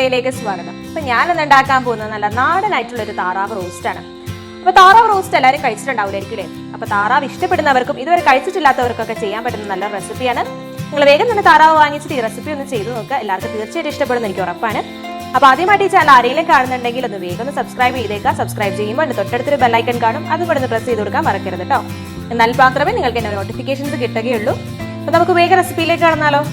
അടുക്കളയിലേക്ക് സ്വാഗതം. അപ്പൊ ഞാനിന്ന് ഉണ്ടാക്കാൻ പോകുന്നത് നല്ല നാടനായിട്ടുള്ള ഒരു താറാവ് റോസ്റ്റ് ആണ്. അപ്പൊ താറാവ് റോസ്റ്റ് എല്ലാവരും കഴിച്ചിട്ടുണ്ടാവില്ലായിരിക്കും അല്ലേ? അപ്പൊ താറാവ് ഇഷ്ടപ്പെടുന്നവർക്കും ഇതുവരെ കഴിച്ചിട്ടില്ലാത്തവർക്കൊക്കെ ചെയ്യാൻ പറ്റുന്ന നല്ല റെസിപ്പിയാണ്. നിങ്ങൾ വേഗം തന്നെ താറാവ് വാങ്ങിച്ചിട്ട് ഈ റെസിപ്പി ഒന്ന് ചെയ്ത് നോക്കുക. എല്ലാവർക്കും തീർച്ചയായിട്ടും ഇഷ്ടപ്പെടുന്ന എനിക്ക് ഉറപ്പാണ്. അപ്പൊ ആദ്യമായിട്ട് ഈ ചാനൽ ആരെങ്കിലും കാണുന്നുണ്ടെങ്കിൽ ഒന്ന് വേഗം ഒന്ന് സബ്സ്ക്രൈബ് ചെയ്തേക്കുക. സബ്സ്ക്രൈബ് ചെയ്യുമ്പോൾ തൊട്ടടുത്തൊരു ബെല്ലൈക്കൺ കാണും, അതും കൂടെ ഒന്ന് പ്രസ് ചെയ്ത് കൊടുക്കാൻ മറക്കരുത് കേട്ടോ. എന്നാൽ മാത്രമേ നിങ്ങൾക്ക് എന്നെ നോട്ടിഫിക്കേഷൻസ് കിട്ടുകയുള്ളൂ. അപ്പൊ നമുക്ക് വേഗം റെസിപ്പിയിലേക്ക് കടന്നാലോ.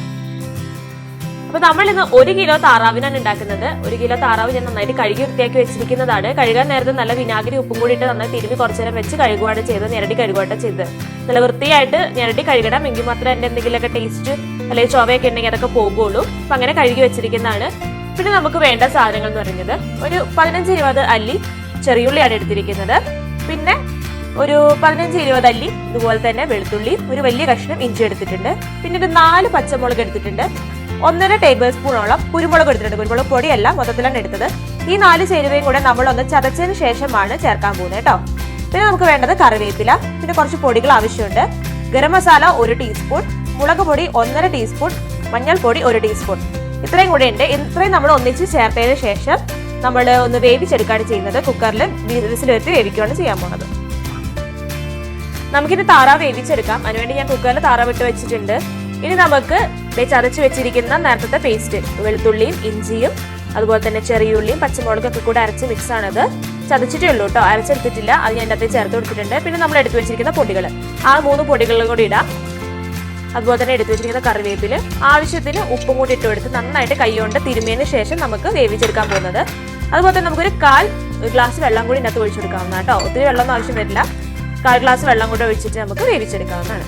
അപ്പൊ നമ്മൾ ഇന്ന് 1 കിലോ താറാവിനാണ് ഉണ്ടാക്കുന്നത്. 1 കിലോ താറാവ് ഞാൻ നന്നായിട്ട് കഴുകി വൃത്തിയാക്കി വെച്ചിരിക്കുന്നതാണ്. കഴുകാൻ നേരത്തെ നല്ല വിനാഗിരി ഉപ്പും കൂടി ഇട്ട് നന്നായി തിരുമ്പി കുറച്ചു നേരം വെച്ച് കഴുകുവാണ് ചെയ്തത്. ഞെരടി കഴുകുവാണ് ചെയ്തത്. നല്ല വൃത്തിയായിട്ട് ഞെരടി കഴുകണം, എങ്കിൽ മാത്രമേ എന്റെ എന്തെങ്കിലുമൊക്കെ ടേസ്റ്റ് അല്ലെങ്കിൽ ചൊവയൊക്കെ ഉണ്ടെങ്കിൽ അതൊക്കെ പോകുള്ളൂ. അപ്പൊ അങ്ങനെ കഴുകി വെച്ചിരിക്കുന്നതാണ്. പിന്നെ നമുക്ക് വേണ്ട സാധനങ്ങൾ എന്ന് പറയുന്നത് ഒരു 15-20 അല്ലി ചെറിയുള്ളിയാണ് എടുത്തിരിക്കുന്നത്. പിന്നെ ഒരു 15-20 അല്ലി ഇതുപോലെ തന്നെ വെളുത്തുള്ളി, ഒരു വലിയ കഷ്ണം ഇഞ്ചി എടുത്തിട്ടുണ്ട്. പിന്നെ ഒരു 4 പച്ചമുളക് എടുത്തിട്ടുണ്ട്. 1.5 ടേബിൾ സ്പൂണോളം കുരുമുളക് എടുത്തിട്ടുണ്ട്. കുരുമുളക് പൊടിയല്ല, മൊത്തത്തിലാണ് എടുത്തത്. ഈ 4 ചേരുവയും കൂടെ നമ്മളൊന്ന് ചതച്ചതിന് ശേഷമാണ് ചേർക്കാൻ പോകുന്നത് കേട്ടോ. പിന്നെ നമുക്ക് വേണ്ടത് കറിവേപ്പില, പിന്നെ കുറച്ച് പൊടികൾ ആവശ്യമുണ്ട്. ഗരം മസാല 1 ടീസ്പൂൺ, മുളക് പൊടി 1.5 ടീസ്പൂൺ, മഞ്ഞൾപ്പൊടി 1 ടീസ്പൂൺ. ഇത്രയും കൂടെ ഉണ്ട്. ഇത്രയും നമ്മൾ ഒന്നിച്ച് ചേർത്തതിന് ശേഷം നമ്മൾ ഒന്ന് വേവിച്ചെടുക്കുകയാണ് ചെയ്യുന്നത്. കുക്കറിൽ വിസിൽ വെച്ച് വേവിക്കുകയാണ് ചെയ്യാൻ പോകുന്നത്. നമുക്കിനി താറാവ് വേവിച്ചെടുക്കാം. അതിനുവേണ്ടി ഞാൻ കുക്കറിൽ താറാവ് ഇട്ട് വെച്ചിട്ടുണ്ട്. ഇനി നമുക്ക് ചതച്ച് വെച്ചിരിക്കുന്ന നേരത്തെ പേസ്റ്റ്, വെളുത്തുള്ളിയും ഇഞ്ചിയും അതുപോലെ തന്നെ ചെറിയുള്ളിയും പച്ചമുളകൊക്കെ കൂടെ അരച്ച് മിക്സ് ആണത്. ചതച്ചിട്ടേ ഉള്ളൂ കേട്ടോ, അരച്ചെടുത്തിട്ടില്ല. അത് ഞാൻ അതിനകത്ത് ചേർത്ത് കൊടുത്തിട്ടുണ്ട്. പിന്നെ നമ്മൾ എടുത്തു വെച്ചിരിക്കുന്ന പൊടികൾ, ആ 3 പൊടികളും കൂടി ഇടാം. അതുപോലെ തന്നെ എടുത്തു വെച്ചിരിക്കുന്ന കറിവേപ്പില്, ആവശ്യത്തിന് ഉപ്പും കൂടി ഇട്ട് കൊടുത്ത് നന്നായിട്ട് കൈകൊണ്ട് തിരുമിയതിന് ശേഷം നമുക്ക് വേവിച്ചെടുക്കാൻ പോകുന്നത്. അതുപോലെ തന്നെ നമുക്കൊരു 1/4 ഗ്ലാസ് വെള്ളം കൂടി ഇതിനകത്ത് ഒഴിച്ചെടുക്കാവുന്ന കേട്ടോ. ഒത്തിരി വെള്ളമൊന്നും ആവശ്യം വരില്ല. 1/4 ഗ്ലാസ് വെള്ളം കൂടെ ഒഴിച്ചിട്ട് നമുക്ക് വേവിച്ചെടുക്കാവുന്നതാണ്.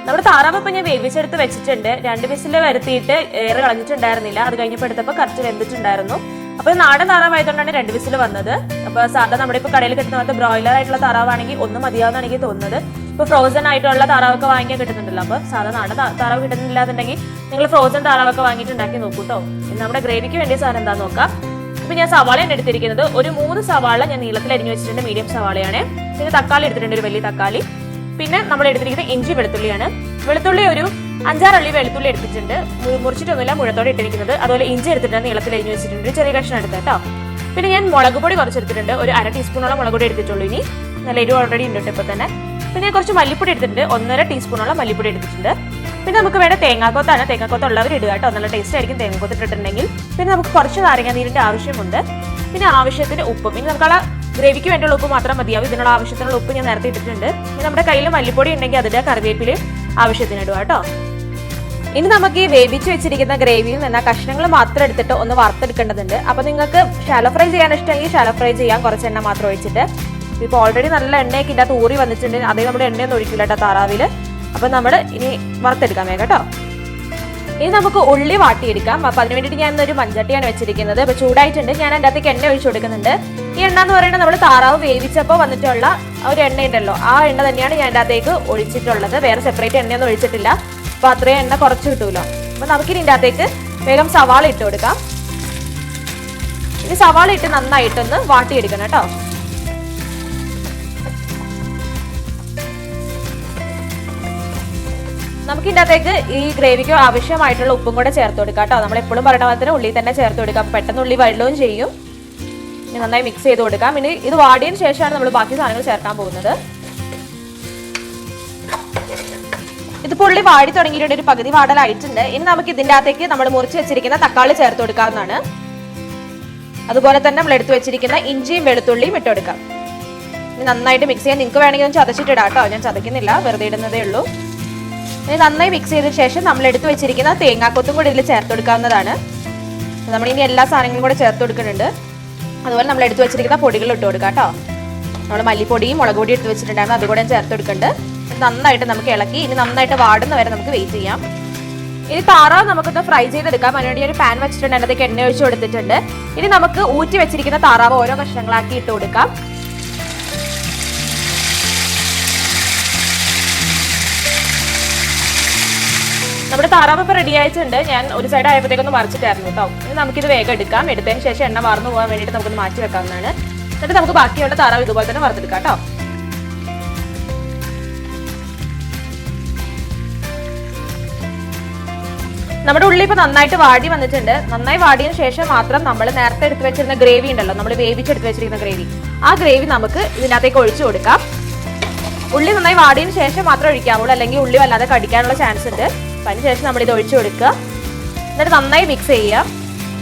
നമ്മുടെ താറാവ് ഇപ്പൊ ഞാൻ വേവിച്ചെടുത്ത് വെച്ചിട്ടുണ്ട്. 2 വിസിൽ വരുത്തിയിട്ട് എയർ കളഞ്ഞിട്ടുണ്ടായിരുന്നില്ല. അത് കഴിഞ്ഞപ്പോൾ എടുത്തപ്പോൾ കറക്റ്റ് വെന്തിട്ടുണ്ടായിരുന്നു. അപ്പൊ നാടൻ താറാവായതുകൊണ്ടാണ് 2 വിസിൽ വന്നത്. അപ്പൊ സാധാരണ നമ്മുടെ ഇപ്പൊ കടയിൽ കിട്ടുന്ന ബ്രോയിലർ ആയിട്ടുള്ള താറാവാണെങ്കിൽ 1 മതിയാവുന്നതാണ് എനിക്ക് തോന്നുന്നത്. ഇപ്പൊ ഫ്രോസൺ ആയിട്ടുള്ള താറാവൊക്കെ വാങ്ങിക്കാൻ കിട്ടുന്നുണ്ടല്ലോ. അപ്പൊ സാധാരണ നാടൻ താറാവ് കിട്ടുന്നില്ലാന്നുണ്ടെങ്കിൽ നിങ്ങൾ ഫ്രോസൺ താറാവൊക്കെ വാങ്ങിയിട്ട് ഉണ്ടാക്കി നോക്കൂട്ടോ. നമ്മുടെ ഗ്രേവിക്ക് വേണ്ടിയ സാധനം എന്താന്ന് നോക്കാം. ഇപ്പൊ ഞാൻ സവാളയാണ് എടുത്തിരിക്കുന്നത്. ഒരു 3 സവാള ഞാൻ നീളത്തിൽ അരിഞ്ഞു വെച്ചിട്ടുണ്ട്. മീഡിയം സവാളയാണ്. പിന്നെ തക്കാളി എടുത്തിട്ടുണ്ട്, ഒരു വലിയ തക്കാളി. പിന്നെ നമ്മൾ എടുത്തിരിക്കുന്നത് ഇഞ്ചി വെളുത്തുള്ളിയാണ്. വെളുത്തുള്ളി ഒരു 5-6 അള്ളി വെളുത്തുള്ളി എടുത്തിട്ടുണ്ട്. മുറിച്ചിട്ടൊന്നുമില്ല, മുഴത്തോടെ ഇട്ടിരിക്കുന്നത്. അതുപോലെ ഇഞ്ചി എടുത്തിട്ടുണ്ട്, നീളത്തിൽ അരിഞ്ഞു വെച്ചിട്ടുണ്ട്. ചെറിയ കഷ്ണം എടുത്ത് കേട്ടോ. പിന്നെ ഞാൻ മുളക് പൊടി കുറച്ചെടുത്തിട്ടുണ്ട്. ഒരു 1/2 ടീസ്പൂണോളം മുളക് പൊടി എടുത്തിട്ടുള്ളൂ. ഇനി നല്ല എരിവ് ഓൾറെഡി ഉണ്ട് ഇപ്പൊ തന്നെ. പിന്നെ കുറച്ച് മല്ലിപ്പൊടി എടുത്തിട്ടുണ്ട്. 1.5 ടീസ്പൂണോളം മല്ലിപ്പൊടി എടുത്തിട്ടുണ്ട്. പിന്നെ നമുക്ക് വേണ്ട തേങ്ങാക്കൊത്താണ്. തേങ്ങാക്കൊത്ത് ഉള്ളവർ ഇടുക കേട്ടോ, നല്ല ടേസ്റ്റ് ആയിരിക്കും തേങ്ങാക്കൊത്ത് ഇട്ടിട്ടുണ്ടെങ്കിൽ. പിന്നെ നമുക്ക് കുറച്ച് നാരങ്ങ നീരിന്റെ ആവശ്യമുണ്ട്. പിന്നെ ആവശ്യത്തിന് ഉപ്പും. ഇനി നമുക്കുള്ള ഗ്രേവിക്ക് വേണ്ടിയുള്ള ഉപ്പ് മാത്രം മതിയാവും. ഇതിനുള്ള ആവശ്യത്തിനുള്ള ഉപ്പ് ഞാൻ നേരത്തെ ഇട്ടിട്ടുണ്ട്. ഇനി നമ്മുടെ കയ്യിൽ മല്ലിപ്പൊടി ഉണ്ടെങ്കിൽ അതിന്റെ കറിവേപ്പില് ആവശ്യത്തിന് ഇടുക കേട്ടോ. ഇനി നമുക്ക് ഈ വേവിച്ച് വെച്ചിരിക്കുന്ന ഗ്രേവിയിൽ നിന്ന് കഷ്ണങ്ങൾ മാത്രം എടുത്തിട്ട് ഒന്ന് വറുത്തെടുക്കേണ്ടതുണ്ട്. അപ്പൊ നിങ്ങൾക്ക് ഷാലോ ഫ്രൈ ചെയ്യാൻ ഇഷ്ടമെങ്കിൽ ഷാലോ ഫ്രൈ ചെയ്യാൻ, കുറച്ച് എണ്ണ മാത്രം ഒഴിച്ചിട്ട്. ഇപ്പൊ ഓൾറെഡി നല്ല എണ്ണയൊക്കെ ഇതിനകത്ത് ഊറി വന്നിട്ടുണ്ട്. അതേ നമ്മുടെ എണ്ണയൊന്നും ഒഴിക്കില്ല കേട്ടോ താറാവില്. അപ്പൊ നമ്മൾ ഇനി വറുത്തെടുക്കാൻ വേഗം കേട്ടോ. ഇനി നമുക്ക് ഉള്ളി വാട്ടിയെടുക്കാം. അപ്പൊ അതിന് വേണ്ടിയിട്ട് ഞാൻ ഒരു മൺചട്ടിയാണ് വെച്ചിരിക്കുന്നത്. അപ്പൊ ചൂടായിട്ടുണ്ട്. ഞാൻ അതിൻ്റെ അകത്തേക്ക് എണ്ണ ഒഴിച്ചു കൊടുക്കുന്നുണ്ട്. ഈ എണ്ണ എന്ന് പറയുന്നത് നമ്മൾ താറാവ് വേവിച്ചപ്പോൾ വന്നിട്ടുള്ള ഒരു എണ്ണ ഉണ്ടല്ലോ, ആ എണ്ണ തന്നെയാണ് ഞാൻ അതിൻ്റെ അകത്തേക്ക് ഒഴിച്ചിട്ടുള്ളത്. വേറെ സെപ്പറേറ്റ് എണ്ണയൊന്നും ഒഴിച്ചിട്ടില്ല. അപ്പൊ അത്രയും എണ്ണ കുറച്ച് കിട്ടുമല്ലോ. അപ്പൊ നമുക്കിനി ഇതിൻ്റെ അകത്തേക്ക് വേഗം സവാള ഇട്ട് കൊടുക്കാം. ഇനി സവാള ഇട്ട് നന്നായിട്ടൊന്ന് വാട്ടിയെടുക്കണം കേട്ടോ. നമുക്ക് ഇതിൻ്റെ അകത്തേക്ക് ഈ ഗ്രേവിക്ക് ആവശ്യമായിട്ടുള്ള ഉപ്പും കൂടെ ചേർത്ത് കൊടുക്കാം കേട്ടോ. നമ്മൾ എപ്പോഴും പറയുന്ന പോലെ തന്നെ ഉള്ളി തന്നെ ചേർത്ത് കൊടുക്കാം. പെട്ടെന്ന് ഉള്ളി വെള്ളവും ചെയ്യും. ഇനി നന്നായി മിക്സ് ചെയ്ത് കൊടുക്കാം. ഇനി ഇത് വാടിയതിന് ശേഷമാണ് നമ്മൾ ബാക്കി സാധനങ്ങൾ ചേർക്കാൻ പോകുന്നത്. ഇതിപ്പോൾ ഉള്ളി വാടി തുടങ്ങിയിട്ട് ഒരു പകുതി വാടലായിട്ടുണ്ട്. ഇനി നമുക്ക് ഇതിൻ്റെ അകത്തേക്ക് നമ്മൾ മുറിച്ച് വെച്ചിരിക്കുന്ന തക്കാളി ചേർത്ത് കൊടുക്കാവുന്നതാണ്. അതുപോലെ തന്നെ നമ്മൾ എടുത്തു വെച്ചിരിക്കുന്ന ഇഞ്ചിയും വെളുത്തുള്ളിയും ഇട്ട് കൊടുക്കാം. ഇനി നന്നായിട്ട് മിക്സ് ചെയ്യാൻ നിങ്ങൾക്ക് വേണമെങ്കിൽ ഒന്ന് ചതച്ചിട്ടിടാം കേട്ടോ. ഞാൻ ചതയ്ക്കുന്നില്ല, വെറുതെ ഇടുന്നതേ ഉള്ളൂ. ഇനി നന്നായി മിക്സ് ചെയ്തതിനു ശേഷം നമ്മൾ എടുത്തു വെച്ചിരിക്കുന്ന തേങ്ങാക്കൊത്തും കൂടി ഇതിൽ ചേർത്ത് കൊടുക്കാവുന്നതാണ്. നമ്മൾ ഇനി എല്ലാ സാധനങ്ങളും കൂടെ ചേർത്ത് കൊടുക്കുന്നുണ്ട്. അതുപോലെ നമ്മൾ എടുത്തു വെച്ചിരിക്കുന്ന പൊടികൾ ഇട്ട് കൊടുക്കാം കേട്ടോ. നമ്മൾ മല്ലിപ്പൊടിയും മുളക് പൊടി എടുത്ത് വെച്ചിട്ടുണ്ടായിരുന്നു, അതുകൂടെ ചേർത്ത് കൊടുക്കുന്നുണ്ട്. നന്നായിട്ട് നമുക്ക് ഇളക്കി ഇനി നന്നായിട്ട് വാടുന്ന വരെ നമുക്ക് വെയിറ്റ് ചെയ്യാം. ഇനി താറാവ് നമുക്കൊന്ന് ഫ്രൈ ചെയ്തെടുക്കാം. അതിനുവേണ്ടി ഒരു പാൻ വെച്ചിട്ടുണ്ട്, അതിനകത്തേക്ക് എണ്ണ ഒഴിച്ച് കൊടുത്തിട്ടുണ്ട്. ഇനി നമുക്ക് ഊറ്റി വെച്ചിരിക്കുന്ന താറാവ് ഓരോ കഷ്ണങ്ങളാക്കി ഇട്ട് കൊടുക്കാം. നമ്മുടെ താറാവ് ഇപ്പൊ റെഡി ആയിട്ടുണ്ട്. ഞാൻ ഒരു സൈഡ് ആയപ്പോഴത്തേക്കൊന്ന് മറിച്ചിട്ടായിരുന്നു കേട്ടോ. ഇനി നമുക്കിത് വേഗം എടുക്കാം. എടുത്തതിന് ശേഷം എണ്ണ വാർന്നു പോകാൻ വേണ്ടിയിട്ട് നമുക്കൊന്ന് മാറ്റി വെക്കാവുന്നതാണ്. എന്നിട്ട് നമുക്ക് ബാക്കിയുള്ള താറാവ് ഇതുപോലെ തന്നെ വറുത്തെടുക്കാം കേട്ടോ. നമ്മുടെ ഉള്ളി ഇപ്പൊ നന്നായിട്ട് വാടി വന്നിട്ടുണ്ട്. നന്നായി വാടിയതിനു ശേഷം മാത്രം നമ്മൾ നേരത്തെ എടുത്ത് വെച്ചിരുന്ന ഗ്രേവി ഉണ്ടല്ലോ, നമ്മൾ വേവിച്ചെടുത്ത് വെച്ചിരിക്കുന്ന ഗ്രേവി, ആ ഗ്രേവി നമുക്ക് ഇതിനകത്തേക്ക് ഒഴിച്ചു കൊടുക്കാം. ഉള്ളി നന്നായി വാടിയതിനു ശേഷം മാത്രം ഒഴിക്കാവുള്ളൂ, അല്ലെങ്കിൽ ഉള്ളി വല്ലാതെ കടിക്കാനുള്ള ചാൻസ് ഉണ്ട്. അപ്പൊ അതിനുശേഷം നമ്മൾ ഇത് ഒഴിച്ചു കൊടുക്കുക. എന്നിട്ട് നന്നായി മിക്സ് ചെയ്യുക.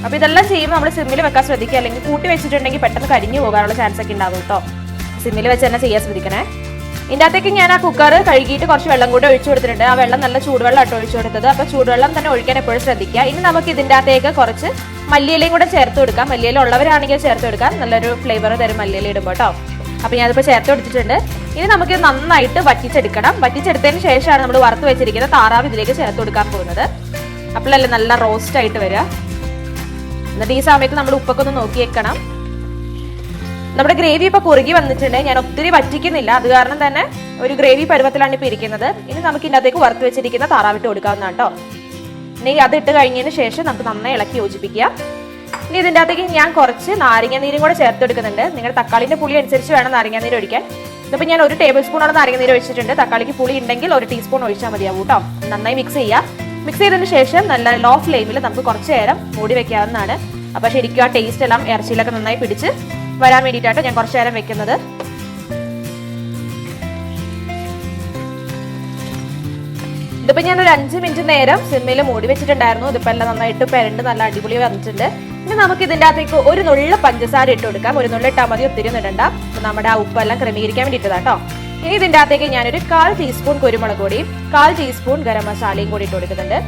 അപ്പൊ ഇതെല്ലാം ചെയ്യുമ്പോൾ നമ്മൾ സിമ്മിൽ വെക്കാൻ ശ്രദ്ധിക്കുക, അല്ലെങ്കിൽ കൂട്ടി വെച്ചിട്ടുണ്ടെങ്കിൽ പെട്ടെന്ന് കരിഞ്ഞു പോകാനുള്ള ചാൻസ് ഒക്കെ ഉണ്ടാകും കേട്ടോ. സിമ്മിൽ വെച്ച് തന്നെ ചെയ്യാൻ ശ്രദ്ധിക്കണേ. ഇതിൻ്റെ അകത്തേക്ക് ഞാൻ ആ കുക്കർ കഴുകിയിട്ട് കുറച്ച് വെള്ളം കൂടെ ഒഴിച്ചു കൊടുത്തിട്ടുണ്ട്. ആ വെള്ളം നല്ല ചൂടുവെള്ളം ആട്ടോ ഒഴിച്ചു കൊടുത്തത്. അപ്പൊ ചൂടുവെള്ളം തന്നെ ഒഴിക്കാൻ എപ്പോഴും ശ്രദ്ധിക്കുക. ഇനി നമുക്ക് ഇതിൻ്റെ അകത്തേക്ക് കുറച്ച് മല്ലിയിലയും കൂടെ ചേർത്ത് കൊടുക്കാം. മല്ലിയില ഉള്ളവരാണെങ്കിൽ ചേർത്ത് കൊടുക്കാം, നല്ലൊരു ഫ്ലേവർ തരും മല്ലിയില ഇടുമ്പോൾ കേട്ടോ. അപ്പൊ ഞാനിപ്പോൾ ചേർത്ത് കൊടുത്തിട്ടുണ്ട്. ഇനി നമുക്ക് നന്നായിട്ട് വറ്റിച്ചെടുക്കണം. വറ്റിച്ചെടുത്തതിന് ശേഷമാണ് നമ്മൾ വറുത്ത് വെച്ചിരിക്കുന്ന താറാവ് ഇതിലേക്ക് ചേർത്ത് കൊടുക്കാൻ പോകുന്നത്. അപ്പോഴല്ലേ നല്ല റോസ്റ്റ് ആയിട്ട് വരിക. എന്നിട്ട് ഈ സമയത്ത് നമ്മൾ ഉപ്പൊക്കെ ഒന്ന് നോക്കി വെക്കണം. നമ്മുടെ ഗ്രേവി ഇപ്പൊ കുറുകി വന്നിട്ടുണ്ട്. ഞാൻ ഒത്തിരി വറ്റിക്കുന്നില്ല, അത് കാരണം തന്നെ ഒരു ഗ്രേവി പരുവത്തിലാണ് ഇപ്പൊ ഇരിക്കുന്നത്. ഇനി നമുക്ക് ഇതിനകത്തേക്ക് വറുത്ത് വെച്ചിരിക്കുന്ന താറാവിട്ട് കൊടുക്കാവുന്നതാണ് കേട്ടോ. ഇനി അത് ഇട്ട് കഴിഞ്ഞതിന് ശേഷം നമുക്ക് നന്നായി ഇളക്കി യോജിപ്പിക്കുക. ഇനി ഇതിൻ്റെ അകത്തേക്ക് ഞാൻ കുറച്ച് നാരങ്ങാനീരും കൂടെ ചേർത്ത് കൊടുക്കുന്നുണ്ട്. നിങ്ങളുടെ തക്കാളിന്റെ പുളി അനുസരിച്ച് വേണം നാരങ്ങാനീര് ഒഴിക്കാൻ. ഇതിപ്പോൾ ഞാൻ 1 ടേബിൾ സ്പൂണോളം നാരങ്ങാനീര് ഒഴിച്ചിട്ടുണ്ട്. തക്കാളിക്ക് പുളി ഉണ്ടെങ്കിൽ 1 ടീസ്പൂൺ ഒഴിച്ചാൽ മതിയാവും കേട്ടോ. നന്നായി മിക്സ് ചെയ്യുക. മിക്സ് ചെയ്തതിന് ശേഷം നല്ല ലോ ഫ്ലെയിമിൽ നമുക്ക് കുറച്ച് നേരം മൂടി വെക്കാവുന്നതാണ്. അപ്പോൾ ശരിക്കും ആ ടേസ്റ്റ് എല്ലാം ഇറച്ചിയിലൊക്കെ നന്നായി പിടിച്ച് വരാൻ വേണ്ടിയിട്ടാണ് ഞാൻ കുറച്ച് നേരം വെക്കുന്നത്. ഇതിപ്പോൾ ഞാൻ ഒരു 5 മിനിറ്റ് നേരം സിമ്മിൽ മൂടി വെച്ചിട്ടുണ്ടായിരുന്നു. ഇതിപ്പോൾ എല്ലാം നന്നായിട്ട് പെരണ്ട് നല്ല അടിപൊളി വന്നിട്ടുണ്ട്. ഇനി നമുക്ക് ഇതിൻ്റെ അകത്തേക്ക് ഒരു നുള്ള പഞ്ചസാര ഇട്ട് കൊടുക്കാം. ഒരു നുള്ള ഇട്ടാൽ മതി, ഒത്തിരി ഒന്നും ഇടണ്ട. നമ്മുടെ ആ ഉപ്പെല്ലാം ക്രമീകരിക്കാൻ വേണ്ടിയിട്ടതാട്ടോ. ഇനി ഇതിൻ്റെ അകത്തേക്ക് ഞാനൊരു 1/4 ടീസ്പൂൺ കുരുമുളക് പൊടിയും 1/4 ടീസ്പൂൺ ഗരം മസാലയും കൂടി ഇട്ട് കൊടുക്കുന്നുണ്ട്.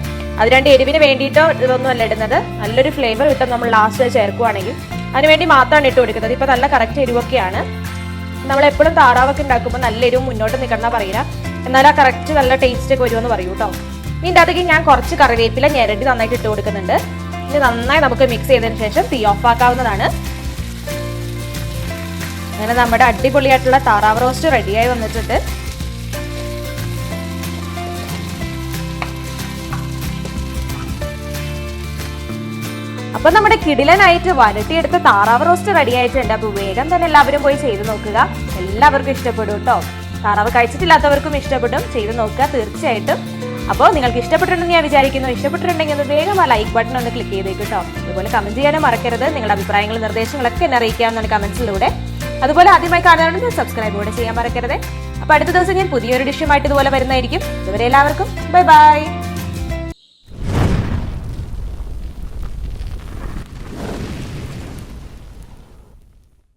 അത് 2 എരിവിന് വേണ്ടിയിട്ടോ ഇതൊന്നും അല്ല ഇടുന്നത്. നല്ലൊരു ഫ്ലേവർ കിട്ടും നമ്മൾ ലാസ്റ്റ് ചേർക്കുവാണെങ്കിൽ. അതിനുവേണ്ടി മാത്രമാണ് ഇട്ട് കൊടുക്കുന്നത്. ഇപ്പൊ നല്ല കറക്റ്റ് എരിവൊക്കെയാണ്. നമ്മളെപ്പോഴും താറാവൊക്കെ ഉണ്ടാക്കുമ്പോൾ നല്ല എരിവ് മുന്നോട്ട് നിൽക്കണമെന്നാ പറയുക. എന്നാൽ ആ കറക്റ്റ് നല്ല ടേസ്റ്റ് ഒക്കെ വരുമെന്ന് പറയൂ കേട്ടോ. ഇതിൻ്റെ അകത്തേക്ക് ഞാൻ കുറച്ച് കറിവേപ്പില ഞെരടി നന്നായിട്ട് ഇട്ട് കൊടുക്കുന്നുണ്ട്. ഇനി നന്നായി നമുക്ക് മിക്സ് ചെയ്തതിന് ശേഷം തീ ഓഫ് ആക്കാവുന്നതാണ്. അങ്ങനെ നമ്മുടെ അടിപൊളിയായിട്ടുള്ള താറാവ് റോസ്റ്റ് റെഡിയായി വന്നിട്ടുണ്ട്. അപ്പൊ നമ്മുടെ കിടിലനായിട്ട് വരട്ടിയെടുത്ത താറാവ് റോസ്റ്റ് റെഡി ആയിട്ടുണ്ട്. അപ്പൊ വേഗം തന്നെ എല്ലാവരും പോയി ചെയ്ത് നോക്കുക. എല്ലാവർക്കും ഇഷ്ടപ്പെടും കേട്ടോ. താറാവ് കഴിച്ചിട്ടില്ലാത്തവർക്കും ഇഷ്ടപ്പെടും. ചെയ്ത് നോക്കുക തീർച്ചയായിട്ടും. അപ്പോൾ നിങ്ങൾക്ക് ഇഷ്ടപ്പെട്ടിട്ടുണ്ടെന്ന് ഞാൻ വിചാരിക്കുന്നു. ഇഷ്ടപ്പെട്ടിട്ടുണ്ടെങ്കിൽ ഒന്ന് വേഗം ആ ലൈക്ക് ബട്ടൺ ഒന്ന് ക്ലിക്ക് ചെയ്തേക്കും കേട്ടോ. അതുപോലെ കമന്റ് ചെയ്യാനും മറക്കരുത്. നിങ്ങളുടെ അഭിപ്രായങ്ങളും നിർദ്ദേശങ്ങളൊക്കെ എന്നെ അറിയിക്കാവുന്നതാണ് കമന്റ്സിലൂടെ. അതുപോലെ ആദ്യമായി കാണുകയാണെങ്കിൽ സബ്സ്ക്രൈബ് കൂടെ ചെയ്യാൻ മറക്കരുത്. അപ്പൊ അടുത്ത ദിവസം ഞാൻ പുതിയൊരു ഡിഷുമായിട്ട് ഇതുപോലെ വരുന്നതായിരിക്കും. ഇതുവരെ എല്ലാവർക്കും ബൈ ബൈ.